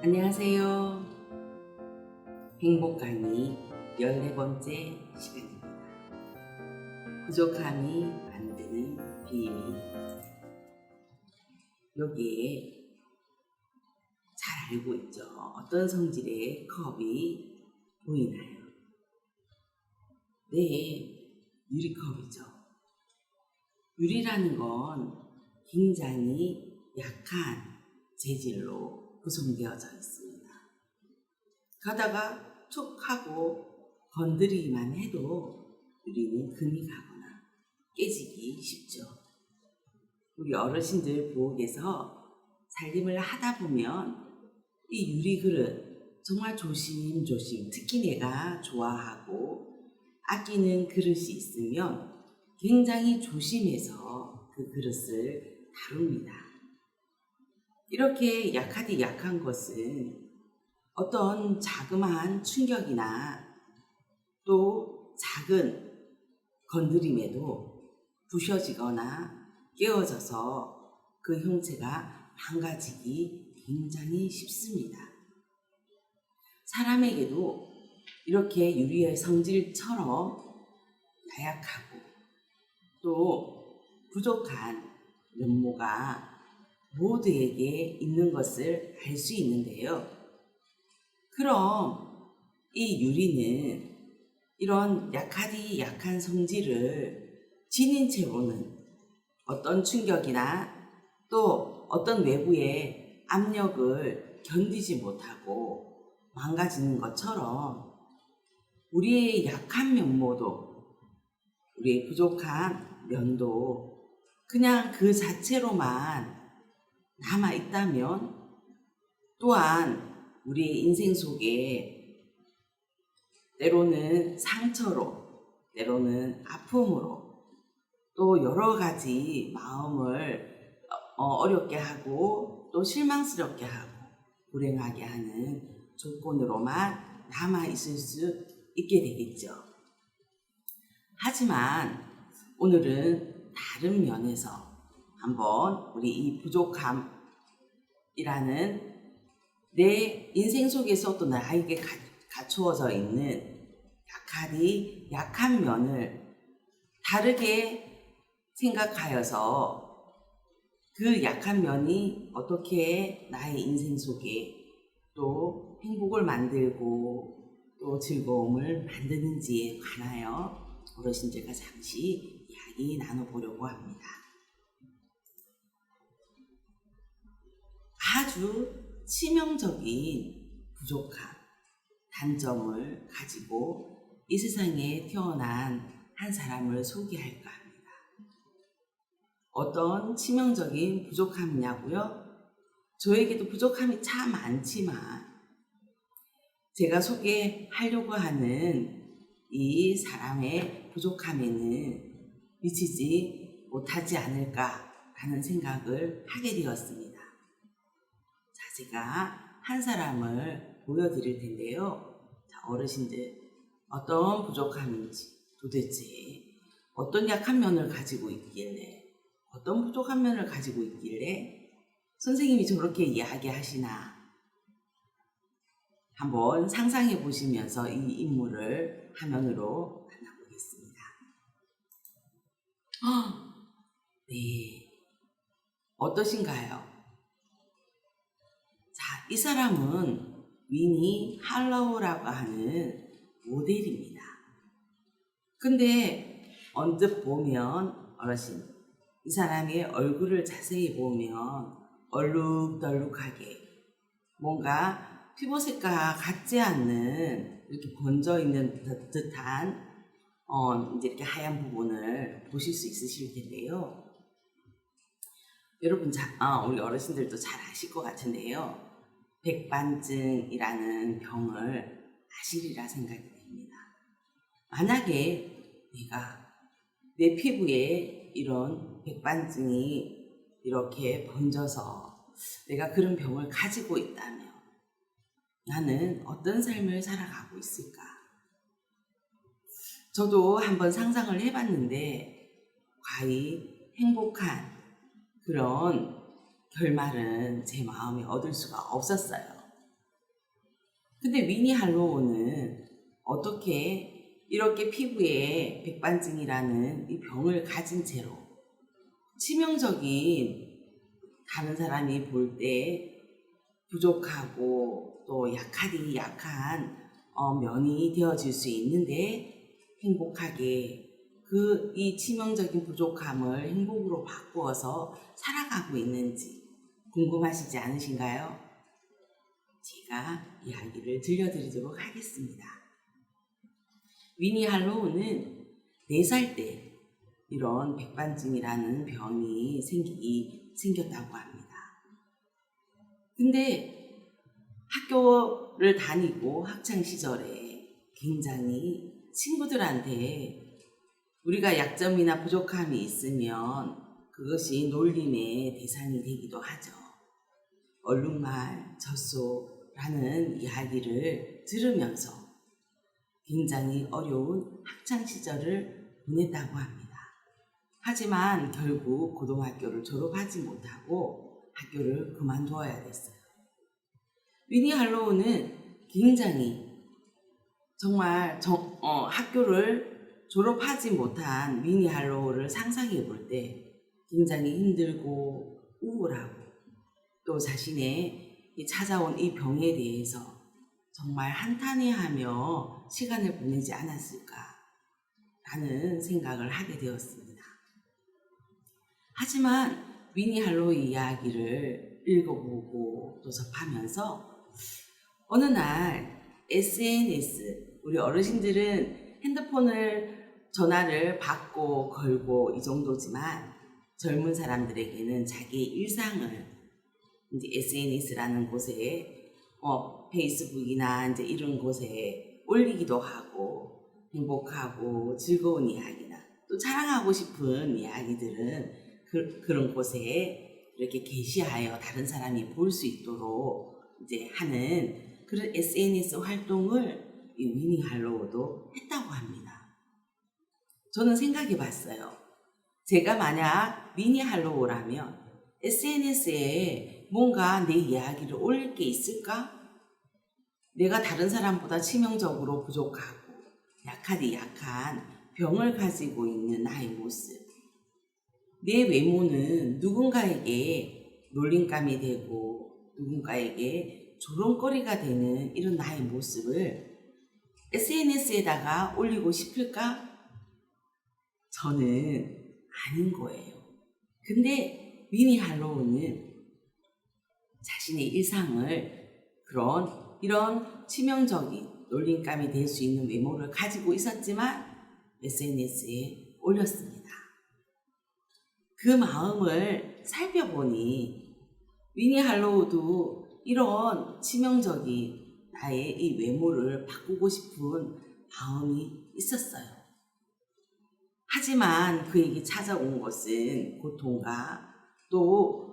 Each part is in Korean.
안녕하세요. 행복 강의 14번째 시간입니다. 부족함이 만드는 비밀. 여기에 잘 알고 있죠. 어떤 성질의 컵이 보이나요? 네, 유리컵이죠. 유리라는 건 굉장히 약한 재질로 구성되어져 있습니다. 가다가 툭 하고 건드리기만 해도 유리는 금이 가거나 깨지기 쉽죠. 우리 어르신들 부엌에서 살림을 하다 보면 이 유리 그릇 정말 조심조심, 특히 내가 좋아하고 아끼는 그릇이 있으면 굉장히 조심해서 그 그릇을 다룹니다. 이렇게 약하디 약한 것은 어떤 자그마한 충격이나 또 작은 건드림에도 부셔지거나 깨어져서 그 형체가 망가지기 굉장히 쉽습니다. 사람에게도 이렇게 유리의 성질처럼 나약하고 또 부족한 면모가 모두에게 있는 것을 알 수 있는데요. 그럼 이 유리는 이런 약하디 약한 성질을 지닌 채로는 어떤 충격이나 또 어떤 외부의 압력을 견디지 못하고 망가지는 것처럼 우리의 약한 면모도, 우리의 부족한 면도 그냥 그 자체로만 남아 있다면 또한 우리의 인생 속에 때로는 상처로, 때로는 아픔으로, 또 여러 가지 마음을 어렵게 하고 또 실망스럽게 하고 불행하게 하는 조건으로만 남아 있을 수 있게 되겠죠. 하지만 오늘은 다른 면에서 한번 우리 이 부족함이라는 내 인생 속에서 또 나에게 갖추어져 있는 약하디 약한 면을 다르게 생각하여서 그 약한 면이 어떻게 나의 인생 속에 또 행복을 만들고 또 즐거움을 만드는지에 관하여 어르신들과 잠시 이야기 나눠보려고 합니다. 아주 치명적인 부족함, 단점을 가지고 이 세상에 태어난 한 사람을 소개할까 합니다. 어떤 치명적인 부족함이냐고요? 저에게도 부족함이 참 많지만 제가 소개하려고 하는 이 사람의 부족함에는 미치지 못하지 않을까라는 생각을 하게 되었습니다. 자, 제가 한 사람을 보여드릴 텐데요. 자, 어르신들 어떤 부족함인지, 도대체 어떤 약한 면을 가지고 있길래, 어떤 부족한 면을 가지고 있길래 선생님이 저렇게 이야기하시나 한번 상상해 보시면서 이 인물을 화면으로 만나보겠습니다. 네, 어떠신가요? 자, 이 사람은 위니 할로우라고 하는 모델입니다. 근데 언뜻 보면 어르신, 이 사람의 얼굴을 자세히 보면 얼룩덜룩하게 뭔가 피부색과 같지 않는 이렇게 번져있는 듯한 이제 이렇게 하얀 부분을 보실 수 있으실 텐데요. 여러분, 우리 어르신들도 잘 아실 것 같은데요. 백반증이라는 병을 아시리라 생각이 됩니다. 만약에 내 피부에 이런 백반증이 이렇게 번져서 내가 그런 병을 가지고 있다면 나는 어떤 삶을 살아가고 있을까? 저도 한번 상상을 해봤는데 과히 행복한 그런 결말은 제 마음에 얻을 수가 없었어요. 근데 위니 할로우는 어떻게 이렇게 피부에 백반증이라는 이 병을 가진 채로 치명적인 다른 사람이 볼 때 부족하고 또 약하디 약한 면이 되어질 수 있는데 행복하게 이 치명적인 부족함을 행복으로 바꾸어서 살아가고 있는지 궁금하시지 않으신가요? 제가 이야기를 들려드리도록 하겠습니다. 위니 할로우는 4살 때 이런 백반증이라는 병이 생겼다고 합니다. 근데 학교를 다니고 학창 시절에 굉장히 친구들한테 우리가 약점이나 부족함이 있으면 그것이 놀림의 대상이 되기도 하죠. 얼룩말, 젖소라는 이야기를 들으면서 굉장히 어려운 학창 시절을 보냈다고 합니다. 하지만 결국 고등학교를 졸업하지 못하고 학교를 그만두어야 됐어요. 위니 할로우는 굉장히 정말 학교를 졸업하지 못한 위니 할로우를 상상해 볼 때 굉장히 힘들고 우울하고 또 자신의 찾아온 이 병에 대해서 정말 한탄해하며 시간을 보내지 않았을까라는 생각을 하게 되었습니다. 하지만 위니 할로우 이야기를 읽어보고 또 접하면서 어느 날 SNS, 우리 어르신들은 핸드폰을 전화를 받고 걸고 이 정도지만 젊은 사람들에게는 자기의 일상을 이제 SNS라는 곳에 페이스북이나 이제 이런 곳에 올리기도 하고 행복하고 즐거운 이야기나 또 자랑하고 싶은 이야기들은 그런 곳에 이렇게 게시하여 다른 사람이 볼 수 있도록 이제 하는 그런 SNS 활동을 이 위니 할로우도 했다고 합니다. 저는 생각해 봤어요. 제가 만약 위니 할로우라면 SNS에 뭔가 내 이야기를 올릴 게 있을까? 내가 다른 사람보다 치명적으로 부족하고 약하디 약한 병을 가지고 있는 나의 모습, 내 외모는 누군가에게 놀림감이 되고 누군가에게 조롱거리가 되는 이런 나의 모습을 SNS에다가 올리고 싶을까? 저는 아닌 거예요. 근데 위니 할로우는 자신의 일상을 이런 치명적인 놀림감이 될 수 있는 외모를 가지고 있었지만 SNS에 올렸습니다. 그 마음을 살펴보니 위니 할로우도 이런 치명적인 나의 이 외모를 바꾸고 싶은 마음이 있었어요. 하지만 그에게 찾아온 것은 고통과 또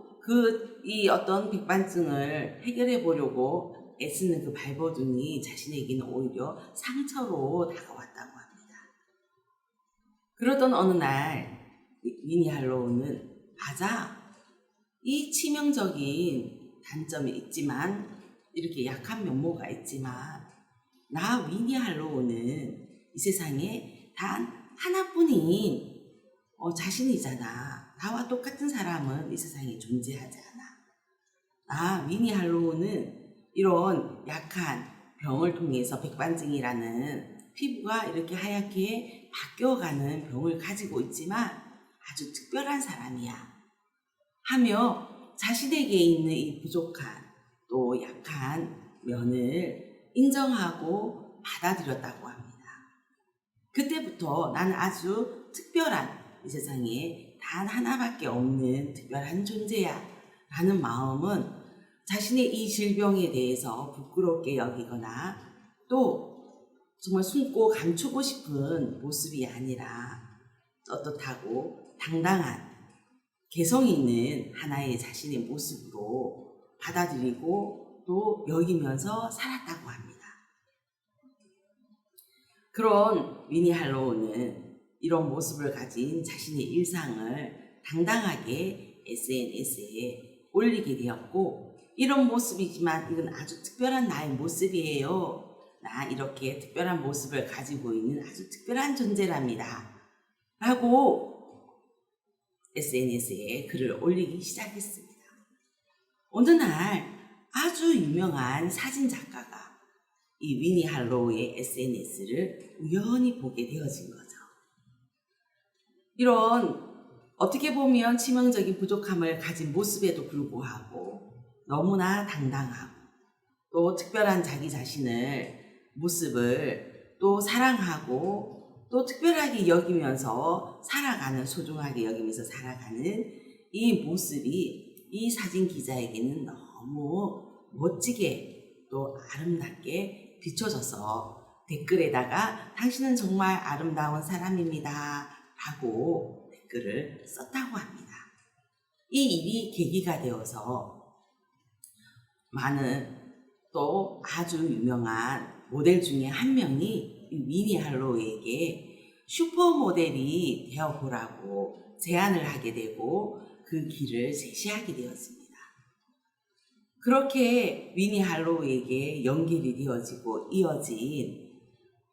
이 어떤 백반증을 해결해 보려고 애쓰는 그 발버둥이 자신에게는 오히려 상처로 다가왔다고 합니다. 그러던 어느 날 위니 할로우는 맞아, 이 치명적인 단점이 있지만 이렇게 약한 면모가 있지만 나 위니 할로우는 이 세상에 단 하나뿐인 자신이잖아. 나와 똑같은 사람은 이 세상에 존재하지 않아. 나 위니 할로우는 이런 약한 병을 통해서 백반증이라는 피부가 이렇게 하얗게 바뀌어가는 병을 가지고 있지만 아주 특별한 사람이야 하며 자신에게 있는 이 부족한 또 약한 면을 인정하고 받아들였다고 합니다. 그때부터 나는 아주 특별한, 이 세상에 단 하나밖에 없는 특별한 존재야 라는 마음은 자신의 이 질병에 대해서 부끄럽게 여기거나 또 정말 숨고 감추고 싶은 모습이 아니라 떳떳하고 당당한 개성 있는 하나의 자신의 모습으로 받아들이고 또 여기면서 살았다고 합니다. 그런 위니 할로우는 이런 모습을 가진 자신의 일상을 당당하게 SNS에 올리게 되었고 이런 모습이지만 이건 아주 특별한 나의 모습이에요. 나 이렇게 특별한 모습을 가지고 있는 아주 특별한 존재랍니다. 라고 SNS에 글을 올리기 시작했습니다. 어느 날 아주 유명한 사진 작가가 이 위니 할로우의 SNS를 우연히 보게 되어진 거죠. 이런 어떻게 보면 치명적인 부족함을 가진 모습에도 불구하고 너무나 당당하고 또 특별한 자기 자신을 모습을 또 사랑하고 또 특별하게 여기면서 살아가는, 소중하게 여기면서 살아가는 이 모습이 이 사진 기자에게는 너무 멋지게 또 아름답게 비춰져서 댓글에다가 당신은 정말 아름다운 사람입니다 라고 댓글을 썼다고 합니다. 이 일이 계기가 되어서 많은 또 아주 유명한 모델 중에 한 명이 위니 할로우에게 슈퍼모델이 되어보라고 제안을 하게 되고 그 길을 제시하게 되었습니다. 그렇게 위니 할로우에게 연결이 되어지고 이어진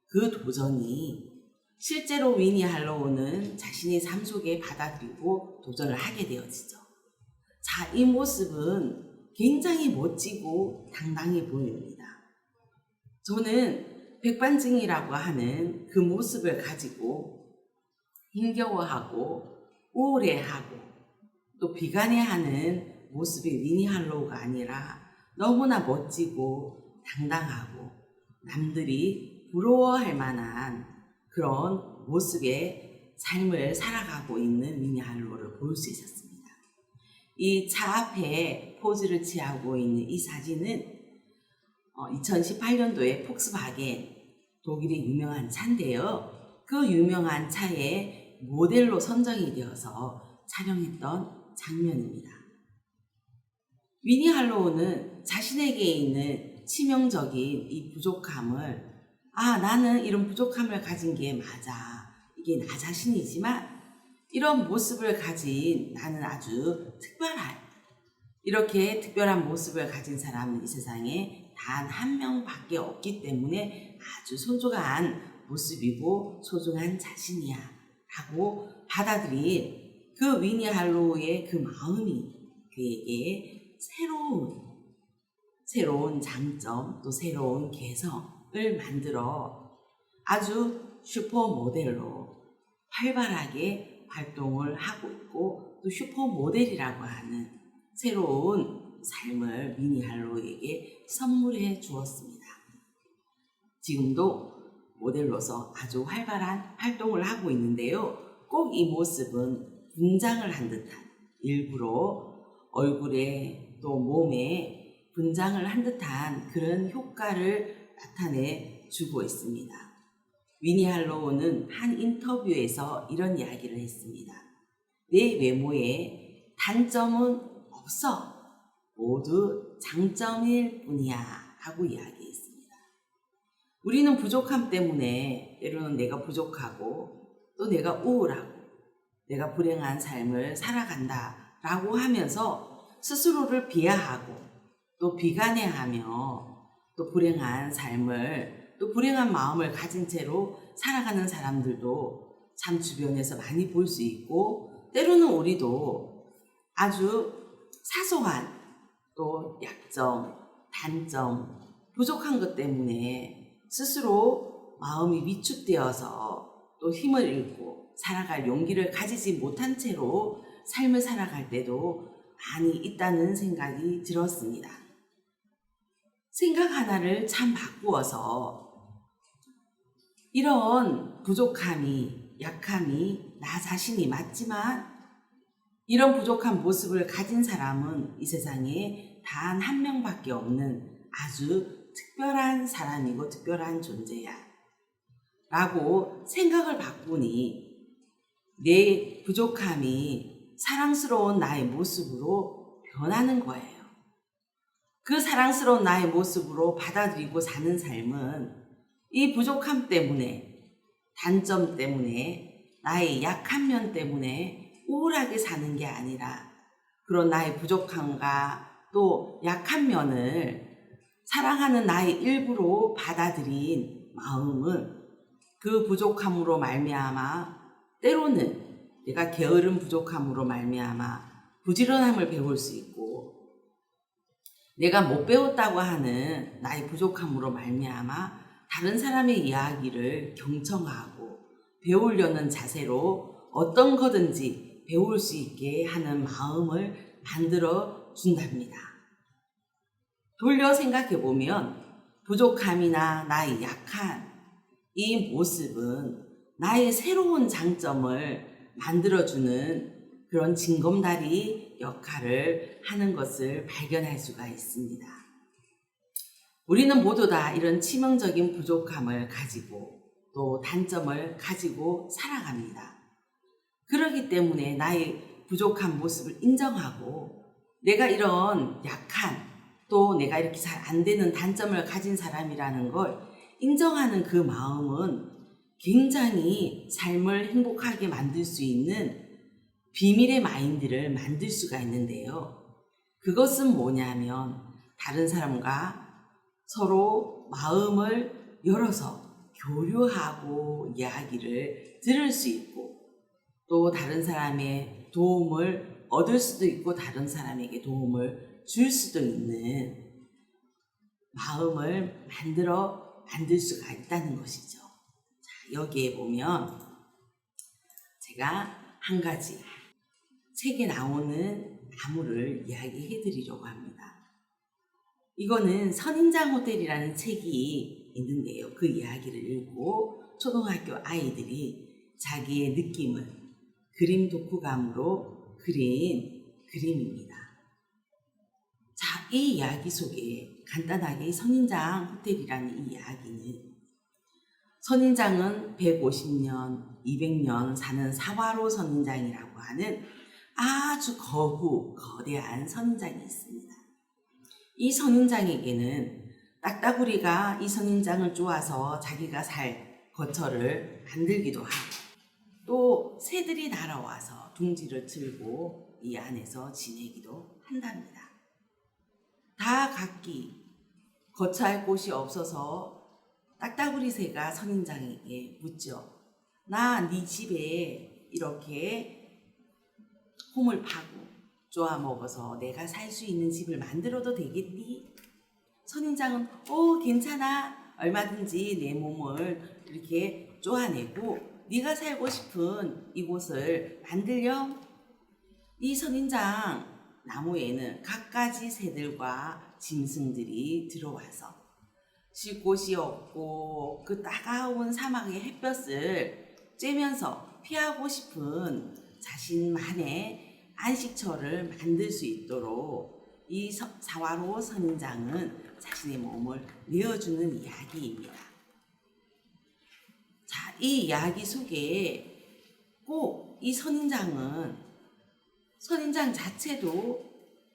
그 도전이 실제로 위니 할로우는 자신의 삶 속에 받아들이고 도전을 하게 되어지죠. 자, 이 모습은 굉장히 멋지고 당당해 보입니다. 저는 백반증이라고 하는 그 모습을 가지고 힘겨워하고 우울해하고 또 비관해하는 모습의 위니 할로우가 아니라 너무나 멋지고 당당하고 남들이 부러워할 만한 그런 모습의 삶을 살아가고 있는 위니 할로우를 볼 수 있었습니다. 이 차 앞에 포즈를 취하고 있는 이 사진은 2018년도에 폭스바겐, 독일의 유명한 차인데요. 그 유명한 차의 모델로 선정이 되어서 촬영했던 장면입니다. 위니 할로우는 자신에게 있는 치명적인 이 부족함을 나는 이런 부족함을 가진 게 맞아. 이게 나 자신이지만 이런 모습을 가진 나는 아주 특별한, 이렇게 특별한 모습을 가진 사람은 이 세상에 단 한 명밖에 없기 때문에 아주 소중한 모습이고 소중한 자신이야 하고 받아들인 그 위니 할로우의 그 마음이 그에게 새로운 장점 또 새로운 개성을 만들어 아주 슈퍼모델로 활발하게 활동을 하고 있고 또 슈퍼모델이라고 하는 새로운 삶을 위니 할로우에게 선물해 주었습니다. 지금도 모델로서 아주 활발한 활동을 하고 있는데요. 꼭 이 모습은 분장을 한 듯한, 일부러 얼굴에 또 몸에 분장을 한 듯한 그런 효과를 나타내 주고 있습니다. 위니 할로우는 한 인터뷰에서 이런 이야기를 했습니다. 내 외모에 단점은 없어. 모두 장점일 뿐이야 하고 이야기했습니다. 우리는 부족함 때문에 때로는 내가 부족하고 또 내가 우울하고 내가 불행한 삶을 살아간다 라고 하면서 스스로를 비하하고 또 비관해하며 또 불행한 삶을 또 불행한 마음을 가진 채로 살아가는 사람들도 참 주변에서 많이 볼 수 있고 때로는 우리도 아주 사소한 또 약점, 단점, 부족한 것 때문에 스스로 마음이 위축되어서 또 힘을 잃고 살아갈 용기를 가지지 못한 채로 삶을 살아갈 때도 많이 있다는 생각이 들었습니다. 생각 하나를 참 바꾸어서 이런 부족함이, 약함이 나 자신이 맞지만 이런 부족한 모습을 가진 사람은 이 세상에 단 한 명밖에 없는 아주 특별한 사람이고 특별한 존재야 라고 생각을 바꾸니 내 부족함이 사랑스러운 나의 모습으로 변하는 거예요. 그 사랑스러운 나의 모습으로 받아들이고 사는 삶은 이 부족함 때문에, 단점 때문에, 나의 약한 면 때문에 우울하게 사는 게 아니라 그런 나의 부족함과 또 약한 면을 사랑하는 나의 일부로 받아들인 마음은 그 부족함으로 말미암아 때로는 내가 게으른 부족함으로 말미암아 부지런함을 배울 수 있고, 내가 못 배웠다고 하는 나의 부족함으로 말미암아 다른 사람의 이야기를 경청하고 배우려는 자세로 어떤 거든지 배울 수 있게 하는 마음을 만들어 준답니다. 돌려 생각해 보면 부족함이나 나의 약한 이 모습은 나의 새로운 장점을 만들어주는 그런 징검다리 역할을 하는 것을 발견할 수가 있습니다. 우리는 모두 다 이런 치명적인 부족함을 가지고 또 단점을 가지고 살아갑니다. 그렇기 때문에 나의 부족한 모습을 인정하고 내가 이런 약한 또 내가 이렇게 잘 안 되는 단점을 가진 사람이라는 걸 인정하는 그 마음은 굉장히 삶을 행복하게 만들 수 있는 비밀의 마인드를 만들 수가 있는데요. 그것은 뭐냐면 다른 사람과 서로 마음을 열어서 교류하고 이야기를 들을 수 있고 또 다른 사람의 도움을 얻을 수도 있고 다른 사람에게 도움을 줄 수도 있는 마음을 만들 수가 있다는 것이죠. 자, 여기에 보면 제가 한 가지 책에 나오는 나무를 이야기해 드리려고 합니다. 이거는 선인장 호텔이라는 책이 있는데요. 그 이야기를 읽고 초등학교 아이들이 자기의 느낌을 그림 독후감으로 그린 그림입니다. 자, 이 이야기 속에 간단하게 선인장 호텔이라는 이 이야기는 선인장은 150년, 200년 사는 사화로 선인장이라고 하는 아주 거대한 선인장이 있습니다. 이 선인장에게는 딱따구리가 이 선인장을 쪼아서 자기가 살 거처를 만들기도 하고 또 새들이 날아와서 둥지를 틀고 이 안에서 지내기도 한답니다. 다 각기 거처할 곳이 없어서 딱따구리 새가 선인장에게 묻죠. 나 네 집에 이렇게 홈을 파고 쪼아 먹어서 내가 살 수 있는 집을 만들어도 되겠니? 선인장은 괜찮아. 얼마든지 내 몸을 이렇게 쪼아내고 네가 살고 싶은 이곳을 만들렴. 이 선인장 나무에는 갖가지 새들과 짐승들이 들어와서 쉴 곳이 없고 그 따가운 사막의 햇볕을 쬐면서 피하고 싶은 자신만의 안식처를 만들 수 있도록 이 사화로 선인장은 자신의 몸을 내어주는 이야기입니다. 자, 이 이야기 속에 꼭 이 선인장 자체도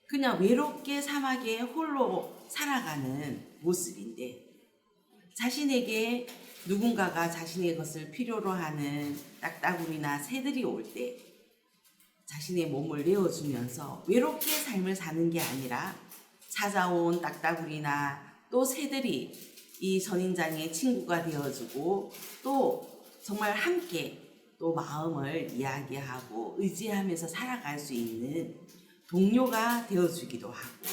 그냥 외롭게 사막에 홀로 살아가는 모습인데 자신에게 누군가가 자신의 것을 필요로 하는 딱따구리나 새들이 올 때 자신의 몸을 내어주면서 외롭게 삶을 사는 게 아니라 찾아온 딱따구리나 또 새들이 이 선인장의 친구가 되어주고 또 정말 함께 또 마음을 이야기하고 의지하면서 살아갈 수 있는 동료가 되어주기도 하고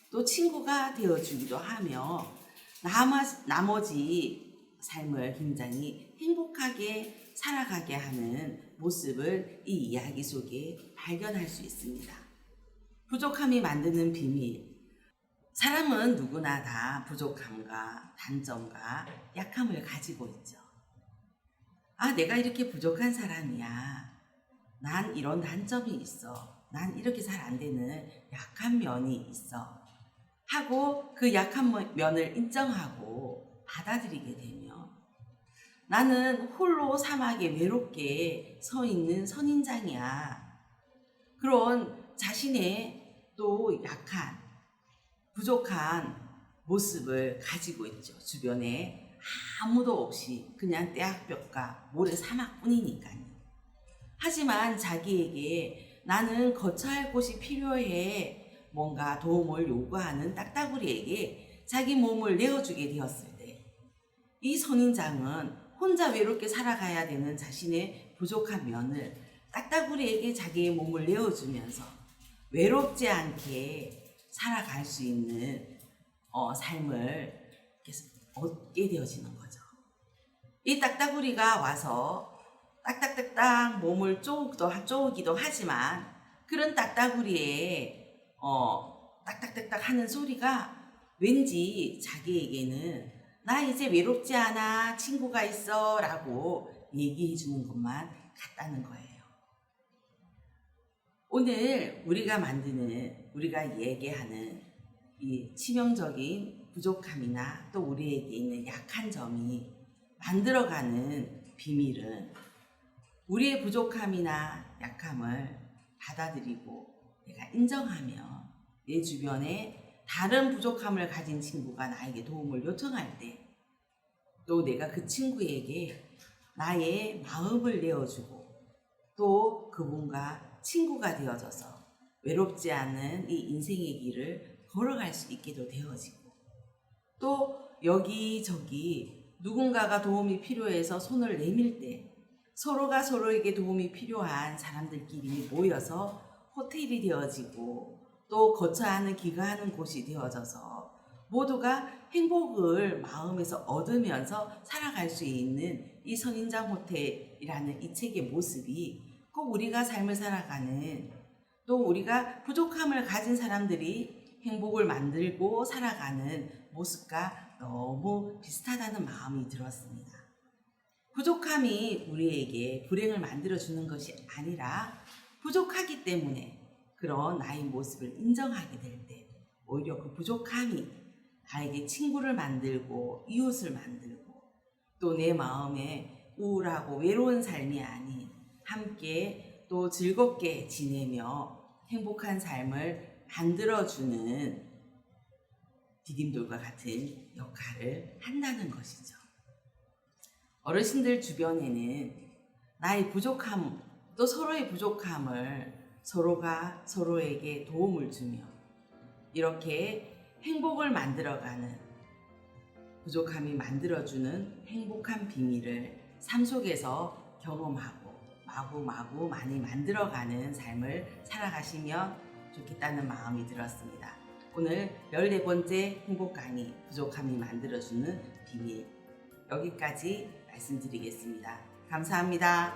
또 친구가 되어주기도 하며 나머지 삶을 굉장히 행복하게 살아가게 하는 모습을 이 이야기 속에 발견할 수 있습니다. 부족함이 만드는 비밀. 사람은 누구나 다 부족함과 단점과 약함을 가지고 있죠. 내가 이렇게 부족한 사람이야. 난 이런 단점이 있어. 난 이렇게 잘 안 되는 약한 면이 있어. 하고 그 약한 면을 인정하고 받아들이게 되면 나는 홀로 사막에 외롭게 서 있는 선인장이야. 그런 자신의 또 약한, 부족한 모습을 가지고 있죠. 주변에 아무도 없이 그냥 떼학볕과 모래 사막뿐이니까요. 하지만 자기에게 나는 거처할 곳이 필요해. 뭔가 도움을 요구하는 딱따구리에게 자기 몸을 내어주게 되었을 때 이 선인장은 혼자 외롭게 살아가야 되는 자신의 부족한 면을 딱따구리에게 자기의 몸을 내어주면서 외롭지 않게 살아갈 수 있는 삶을 얻게 되어지는 거죠. 이 딱따구리가 와서 딱딱딱딱 몸을 쪼기도 하지만 그런 딱따구리의 딱딱딱딱 하는 소리가 왠지 자기에게는 나 이제 외롭지 않아, 친구가 있어 라고 얘기해 주는 것만 같다는 거예요. 오늘 우리가 얘기하는 이 치명적인 부족함이나 또 우리에게 있는 약한 점이 만들어가는 비밀은 우리의 부족함이나 약함을 받아들이고 내가 인정하며 내 주변에 다른 부족함을 가진 친구가 나에게 도움을 요청할 때 또 내가 그 친구에게 나의 마음을 내어주고 또 그분과 친구가 되어져서 외롭지 않은 이 인생의 길을 걸어갈 수 있게도 되어지고 또 여기저기 누군가가 도움이 필요해서 손을 내밀 때 서로가 서로에게 도움이 필요한 사람들끼리 모여서 호텔이 되어지고 또 거쳐야 하는 귀가하는 곳이 되어져서 모두가 행복을 마음에서 얻으면서 살아갈 수 있는 이 선인장 호텔이라는 이 책의 모습이 꼭 우리가 삶을 살아가는 또 우리가 부족함을 가진 사람들이 행복을 만들고 살아가는 모습과 너무 비슷하다는 마음이 들었습니다. 부족함이 우리에게 불행을 만들어주는 것이 아니라 부족하기 때문에 그런 나의 모습을 인정하게 될 때 오히려 그 부족함이 나에게 친구를 만들고 이웃을 만들고 또 내 마음에 우울하고 외로운 삶이 아닌 함께 또 즐겁게 지내며 행복한 삶을 만들어주는 디딤돌과 같은 역할을 한다는 것이죠. 어르신들 주변에는 나의 부족함 또 서로의 부족함을 서로가 서로에게 도움을 주며 이렇게 행복을 만들어가는 부족함이 만들어주는 행복한 비밀을 삶 속에서 경험하고 마구마구 많이 만들어가는 삶을 살아가시면 좋겠다는 마음이 들었습니다. 오늘 14번째 행복 강의 부족함이 만들어주는 비밀 여기까지 말씀드리겠습니다. 감사합니다.